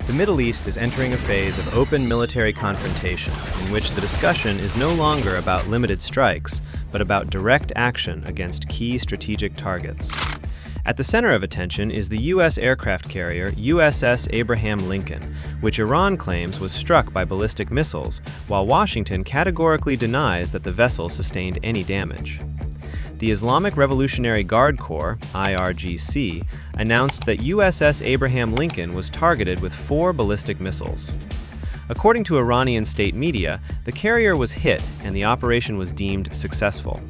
The Middle East is entering a phase of open military confrontation in which the discussion is no longer about limited strikes, but about direct action against key strategic targets. At the center of attention is the U.S. aircraft carrier USS Abraham Lincoln, which Iran claims was struck by ballistic missiles, while Washington categorically denies that the vessel sustained any damage. The Islamic Revolutionary Guard Corps, IRGC, announced that USS Abraham Lincoln was targeted with 4 ballistic missiles. According to Iranian state media, the carrier was hit and the operation was deemed successful.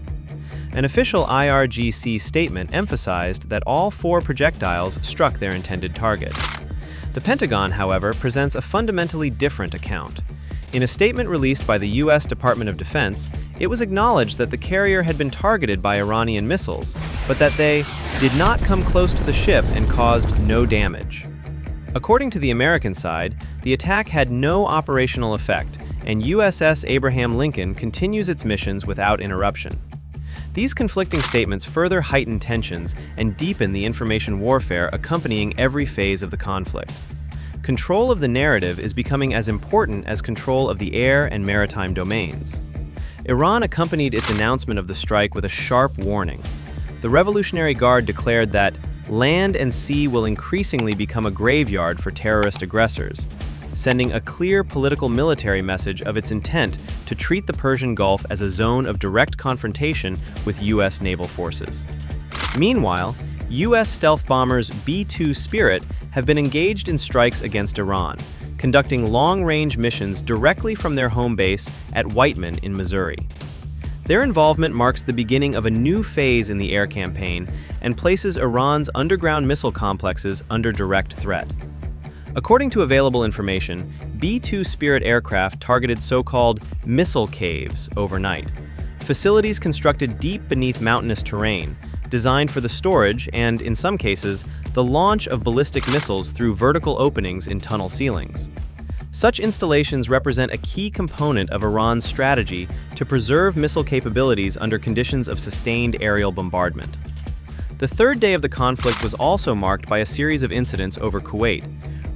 An official IRGC statement emphasized that all 4 projectiles struck their intended target. The Pentagon, however, presents a fundamentally different account. In a statement released by the U.S. Department of Defense, it was acknowledged that the carrier had been targeted by Iranian missiles, but that they did not come close to the ship and caused no damage. According to the American side, the attack had no operational effect, and USS Abraham Lincoln continues its missions without interruption. These conflicting statements further heighten tensions and deepen the information warfare accompanying every phase of the conflict. Control of the narrative is becoming as important as control of the air and maritime domains. Iran accompanied its announcement of the strike with a sharp warning. The Revolutionary Guard declared that land and sea will increasingly become a graveyard for terrorist aggressors, sending a clear political military message of its intent to treat the Persian Gulf as a zone of direct confrontation with U.S. naval forces. Meanwhile, U.S. stealth bombers B-2 Spirit have been engaged in strikes against Iran, conducting long-range missions directly from their home base at Whiteman in Missouri. Their involvement marks the beginning of a new phase in the air campaign and places Iran's underground missile complexes under direct threat. According to available information, B-2 Spirit aircraft targeted so-called missile caves overnight, facilities constructed deep beneath mountainous terrain, designed for the storage and, in some cases, the launch of ballistic missiles through vertical openings in tunnel ceilings. Such installations represent a key component of Iran's strategy to preserve missile capabilities under conditions of sustained aerial bombardment. The third day of the conflict was also marked by a series of incidents over Kuwait,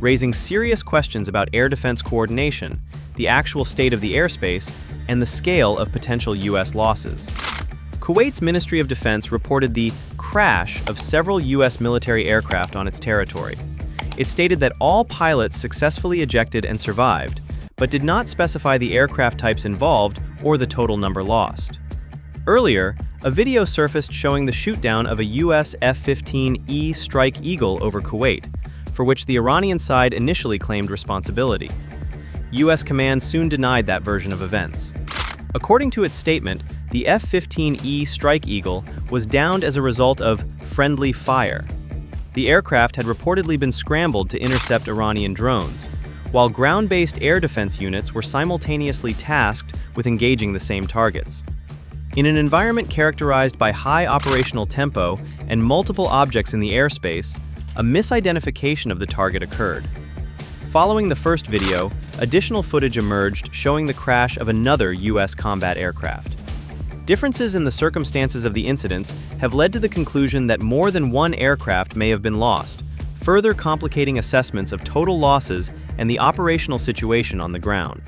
raising serious questions about air defense coordination, the actual state of the airspace, and the scale of potential U.S. losses. Kuwait's Ministry of Defense reported the crash of several U.S. military aircraft on its territory. It stated that all pilots successfully ejected and survived, but did not specify the aircraft types involved or the total number lost. Earlier, a video surfaced showing the shootdown of a U.S. F-15E Strike Eagle over Kuwait, for which the Iranian side initially claimed responsibility. U.S. command soon denied that version of events. According to its statement, the F-15E Strike Eagle was downed as a result of friendly fire. The aircraft had reportedly been scrambled to intercept Iranian drones, while ground-based air defense units were simultaneously tasked with engaging the same targets. In an environment characterized by high operational tempo and multiple objects in the airspace, a misidentification of the target occurred. Following the first video, additional footage emerged showing the crash of another U.S. combat aircraft. Differences in the circumstances of the incidents have led to the conclusion that more than one aircraft may have been lost, further complicating assessments of total losses and the operational situation on the ground.